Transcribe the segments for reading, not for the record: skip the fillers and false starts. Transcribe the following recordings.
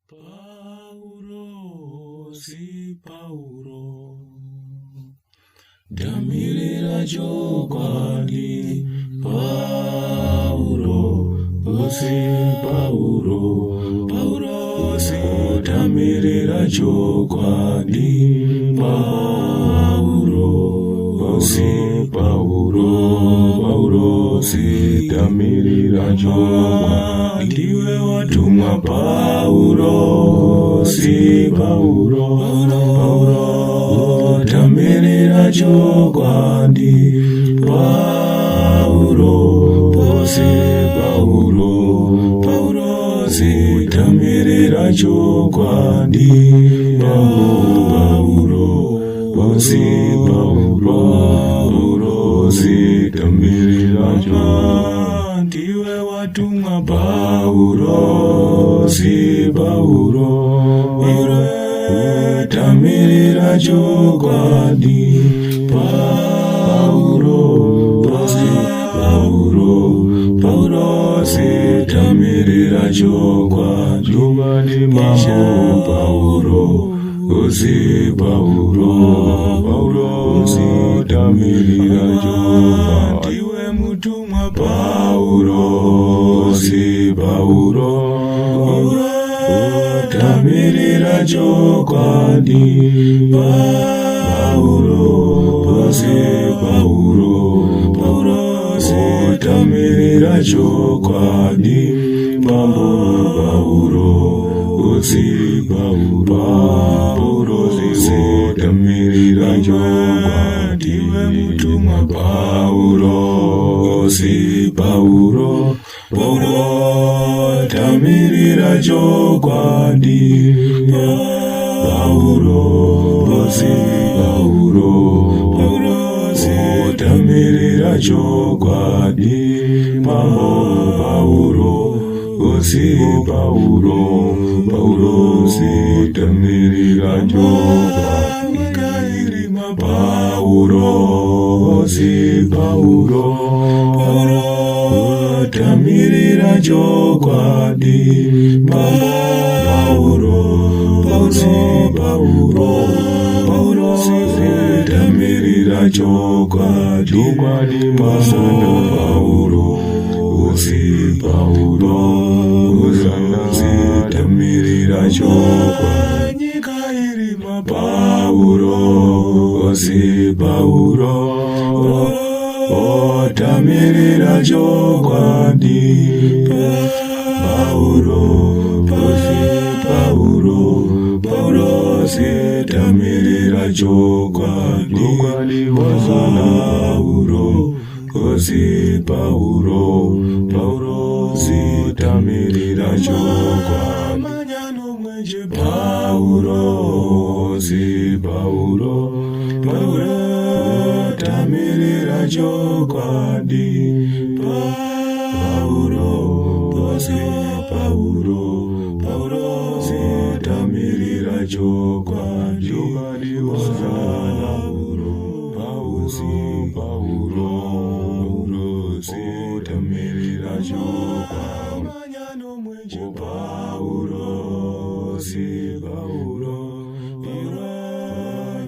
Paulo, si Paulo, damirira chokwadi. Paulo, si Paulo, Paulo, si damirira chokwadi. Paulo, si Paulo, Paulo, si damirira chokwadi. Ndiwe watumwa Paulo, si Paulo, Paulo, damirira chokwadi. Paulo, si Paulo, Paulo, si damirira chokwadi. Paulo, si Paulo, Paulo, si damirira chokwadi. Ndiwe watumwa Paulo, si Paulo, damirira chokwadi. Paulo, si Paulo, Paulo, si damirira chokwadi. Mambo Paulo, si Paulo, Paulo, si damirira chokwadi. Ndiwe mutumwa Paulo, si Paulo, damirira chokwadi. Paulo, si Paulo, Paulo, si damirira chokwadi. Mambo Paulo, si Paulo, Paulo, si damirira chokwadi. Ndiwe mutumwa Paulo, si Paulo, Paulo, damirira chokwadi. Paulo, si Paulo, Paulo, si damirira chokwadi. Mambo Paulo, si Paulo, Paulo, si damirira chokwadi. Paulo, si Paulo, Paulo, damirira chokwadi. Paulo, si Paulo, Paulo, si damirira chokwadi. Paulo, si Paulo, si damirira chokwadi. Paulo, si Paulo, damirira chokwadi. Paulo, si Paulo, Paulo, si damirira chokwadi. Paulo, si Paulo, Paulo, si damirira chokwadi. Paulo, si Paulo, Paulo, damirira chokwadi. Paulo, si Paulo, Paulo, si damirira chokwadi. Paulo, si Paulo, Paulo, si damirira chokwadi. Paulo, si Paulo, Paulo,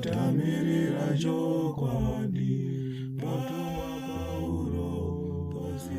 damirira chokwadi. Paulo, si